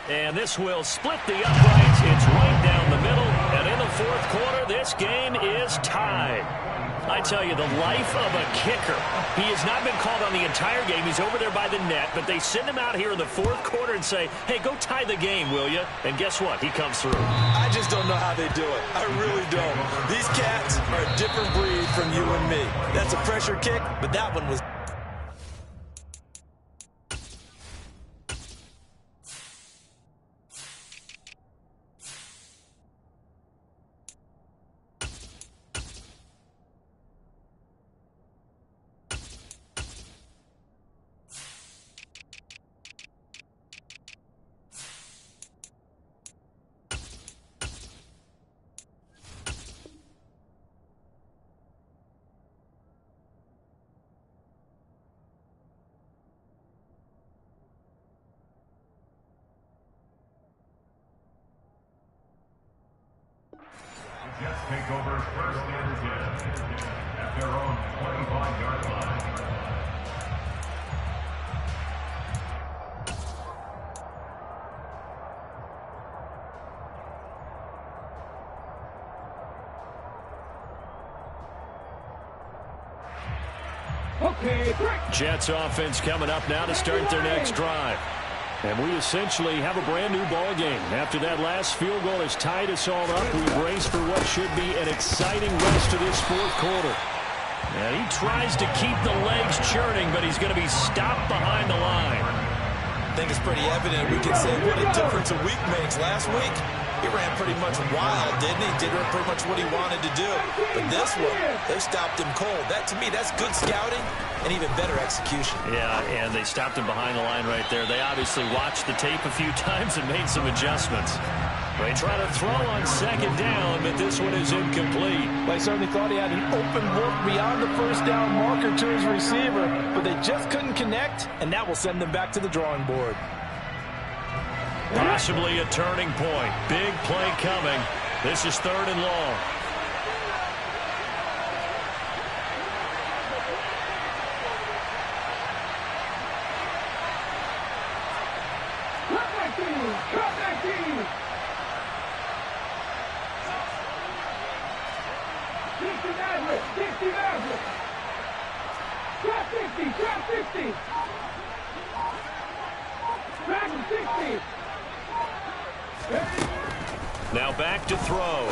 And this will split the uprights. It's right down the middle. And in the 4th quarter, this game is tied. I tell you, the life of a kicker. He has not been called on the entire game. He's over there by the net, but they send him out here in the 4th quarter and say, hey, go tie the game, will you? And guess what? He comes through. I just don't know how they do it. I really don't. These cats are a different breed from you and me. That's a pressure kick, but that one was... take over first and 10 at their own 25-yard line. Jets offense coming up now to start their next drive. And we essentially have a brand new ball game. After that last field goal has tied us all up, we brace for what should be an exciting rest of this fourth quarter. And he tries to keep the legs churning, but he's going to be stopped behind the line. I think it's pretty evident we can say what a difference a week makes. Last week, he ran pretty much wild, didn't he? Did pretty much what he wanted to do. But this one, they stopped him cold. That, to me, that's good scouting and even better execution. Yeah, and they stopped him behind the line right there. They obviously watched the tape a few times and made some adjustments. They try to throw on second down, but this one is incomplete. Well, I certainly thought he had an open look beyond the first down marker to his receiver, but they just couldn't connect, and that will send them back to the drawing board. Possibly a turning point. Big play coming. This is 3rd and long. Now back to throw.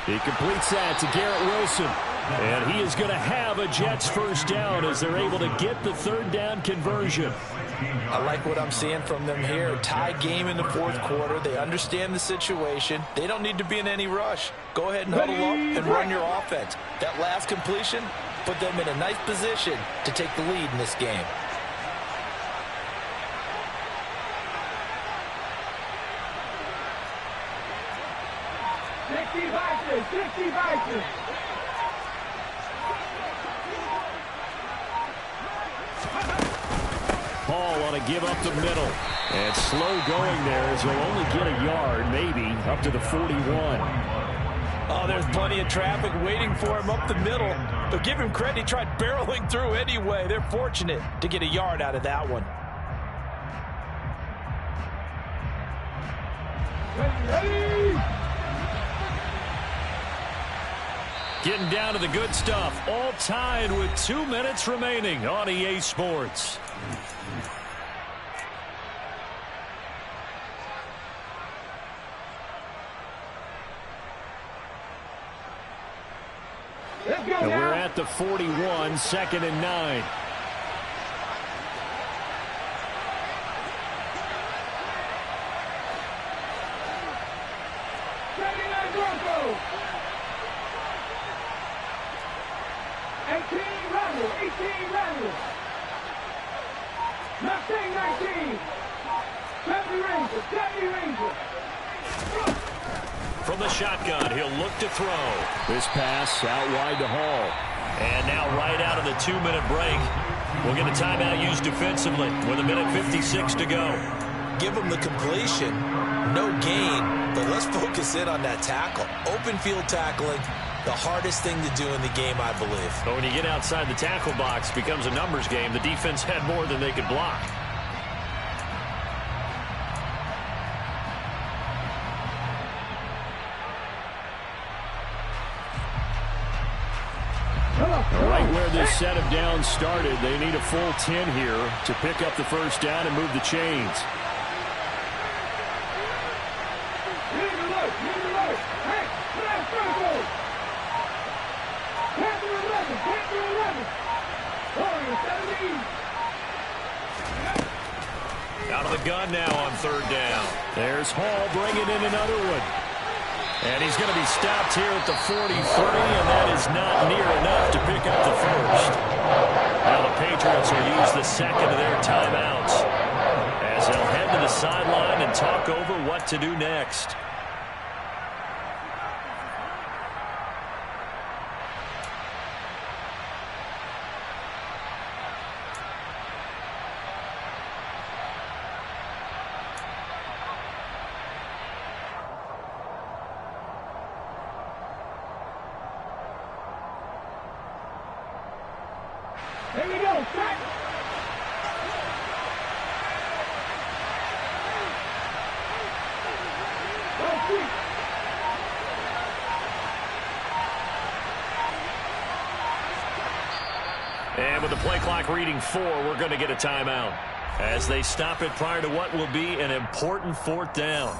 He completes that to Garrett Wilson. And he is going to have a Jets first down as they're able to get the 3rd down conversion. I like what I'm seeing from them here. Tie game in the fourth quarter. They understand the situation. They don't need to be in any rush. Go ahead and huddle up and run your offense. That last completion put them in a nice position to take the lead in this game. Paul on a give up the middle. And slow going there as he'll only get a yard, maybe, up to the 41. Oh, there's plenty of traffic waiting for him up the middle. But give him credit, he tried barreling through anyway. They're fortunate to get a yard out of that one. Getting down to the good stuff. All tied with 2 minutes remaining on EA Sports. And we're at the 41, 2nd and 9. From the shotgun, he'll look to throw. This pass out wide to Hall. And now right out of the 2-minute break, we'll get a timeout used defensively with 1:56 to go. Give them the completion. No gain, but let's focus in on that tackle. Open field tackling, the hardest thing to do in the game, I believe. But when you get outside the tackle box, it becomes a numbers game. The defense had more than they could block. Right where this set of downs started, they need a full 10 here to pick up the first down and move the chains. Out of the gun now on 3rd down. There's Hall bringing in another one. And he's going to be stopped here at the 43, and that is not near enough to pick up the first. Now the Patriots will use the second of their timeouts as they'll head to the sideline and talk over what to do next. Go, set. Go, sweep. And with the play clock reading 4, we're going to get a timeout as they stop it prior to what will be an important 4th down.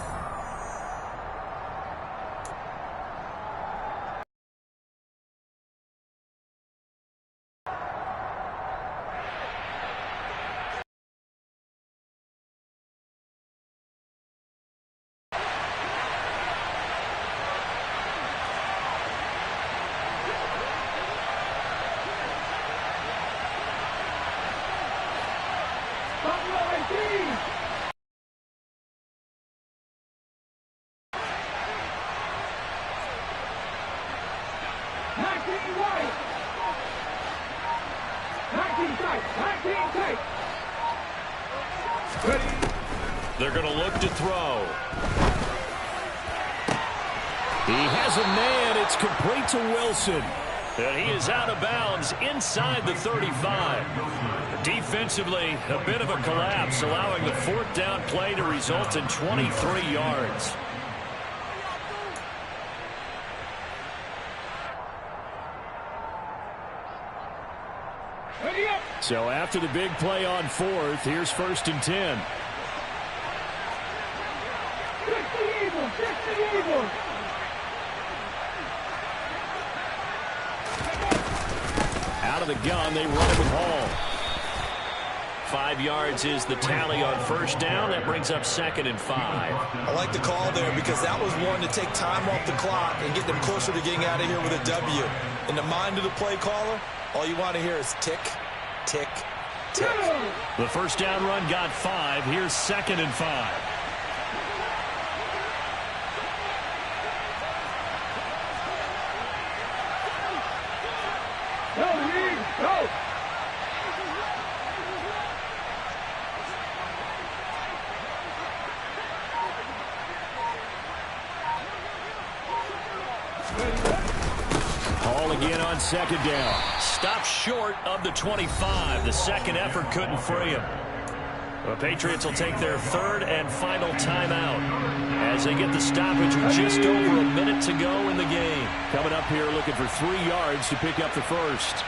They're going to look to throw. He has a man. It's complete to Wilson. And he is out of bounds inside the 35. Defensively, a bit of a collapse, allowing the 4th down play to result in 23 yards. So after the big play on 4th, here's 1st and 10. Out of the gun, they run it with Hall. 5 yards is the tally on 1st down. That brings up 2nd and 5. I like the call there because that was one to take time off the clock and get them closer to getting out of here with a W. In the mind of the play caller, all you want to hear is tick, tick, tick. The 1st down run got 5. Here's 2nd and 5. Go! Hall again on 2nd down. Stopped short of the 25. The second effort couldn't free him. The Patriots will take their 3rd and final timeout as they get the stoppage with just over a minute to go in the game. Coming up here looking for 3 yards to pick up the 1st.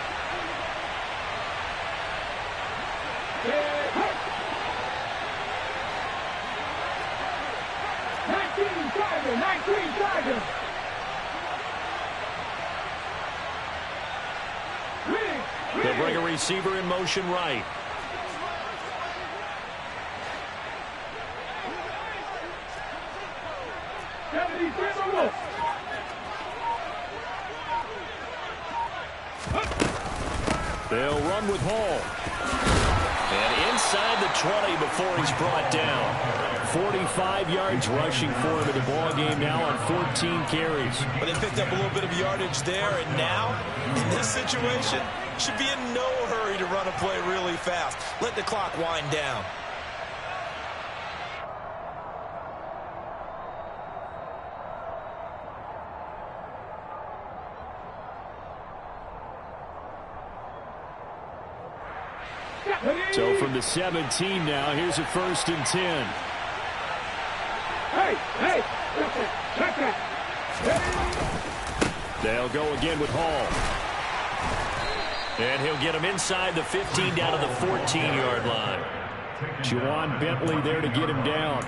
They'll bring a receiver in motion right. They'll run with Hall. And inside the 20 before he's brought down. 45 yards rushing for him in the ball game now on 14 carries. But they picked up a little bit of yardage there, and now, in this situation, should be in no hurry to run a play really fast. Let the clock wind down. So from the 17 now, here's a 1st and 10. Hey, check that. They'll go again with Hall. And he'll get him inside the 15 down to the 14-yard line. Juwan Bentley there to get him down.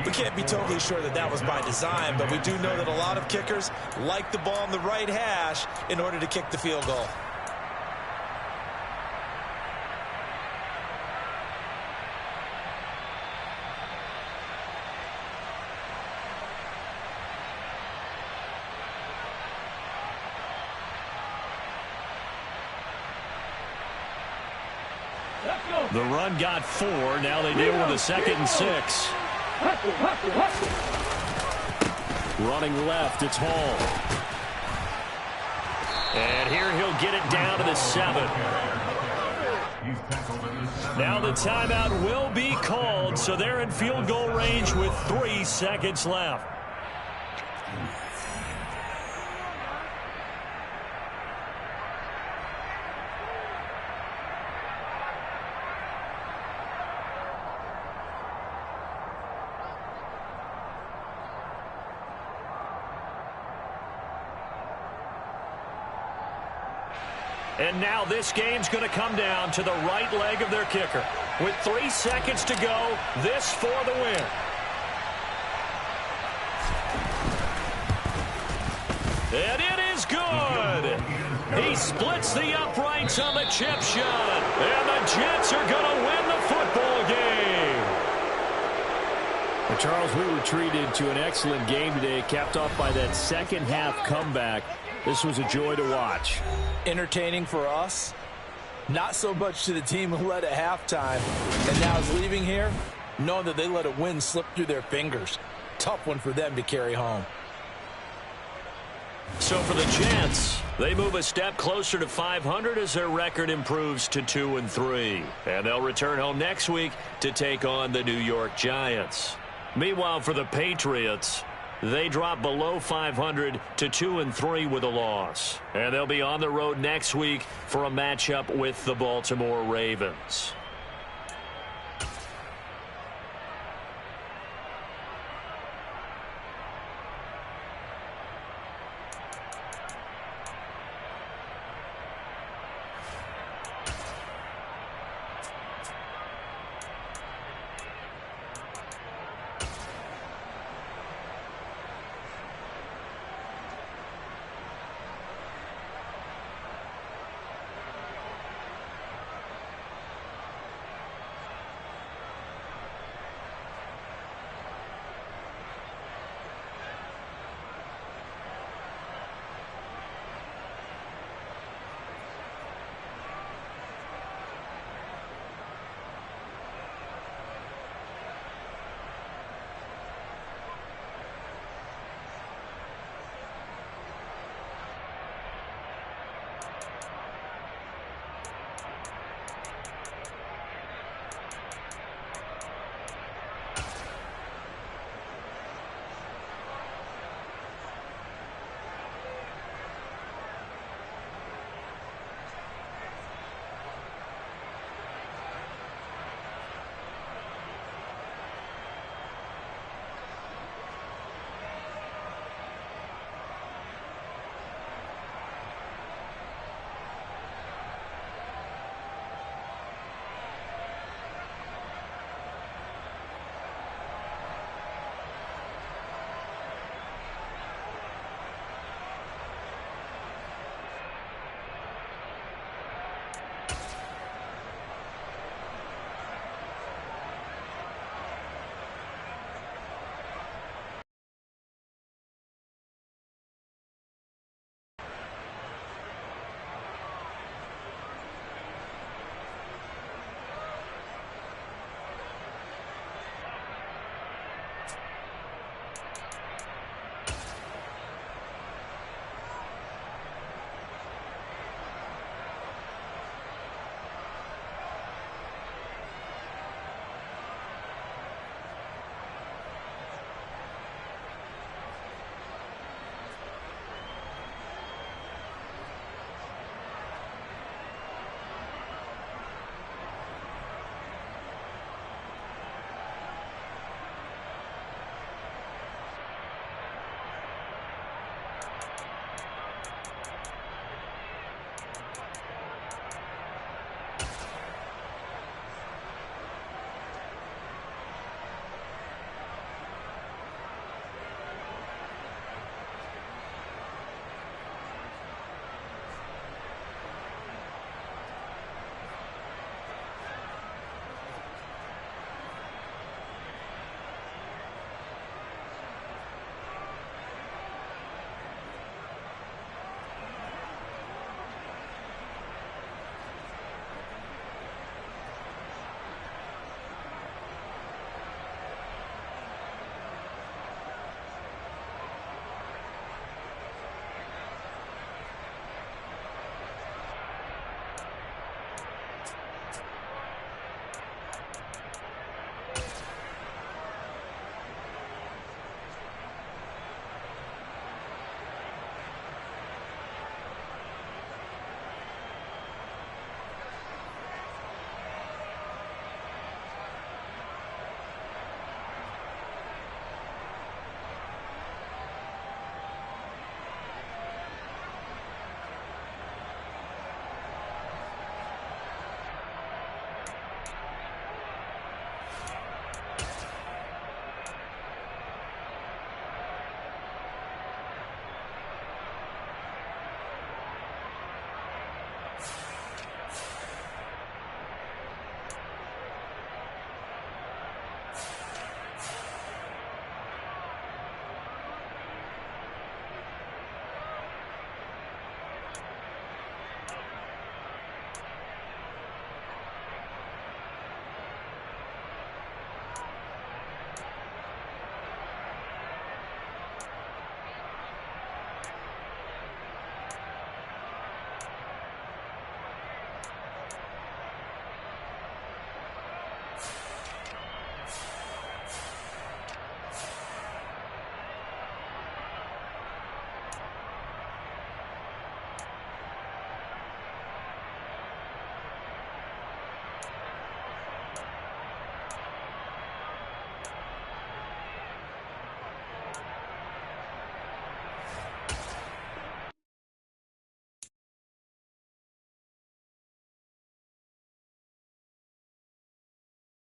We can't be totally sure that that was by design, but we do know that a lot of kickers like the ball on the right hash in order to kick the field goal. The run got 4. Now they deal with a 2nd and 6. Running left, it's Hall. And here he'll get it down to the 7. Now the timeout will be called, so they're in field goal range with 3 seconds left. And now this game's going to come down to the right leg of their kicker. With 3 seconds to go, this for the win. And it is good. He splits the uprights on the chip shot. And the Jets are going to win the football game. Well, Charles, we were treated to an excellent game today, capped off by that second half comeback. This was a joy to watch. Entertaining for us. Not so much to the team who led at halftime and now is leaving here, knowing that they let a win slip through their fingers. Tough one for them to carry home. So for the Jets, they move a step closer to 500 as their record improves to 2-3. And they'll return home next week to take on the New York Giants. Meanwhile, for the Patriots, they drop below 500 to 2-3 with a loss. And they'll be on the road next week for a matchup with the Baltimore Ravens.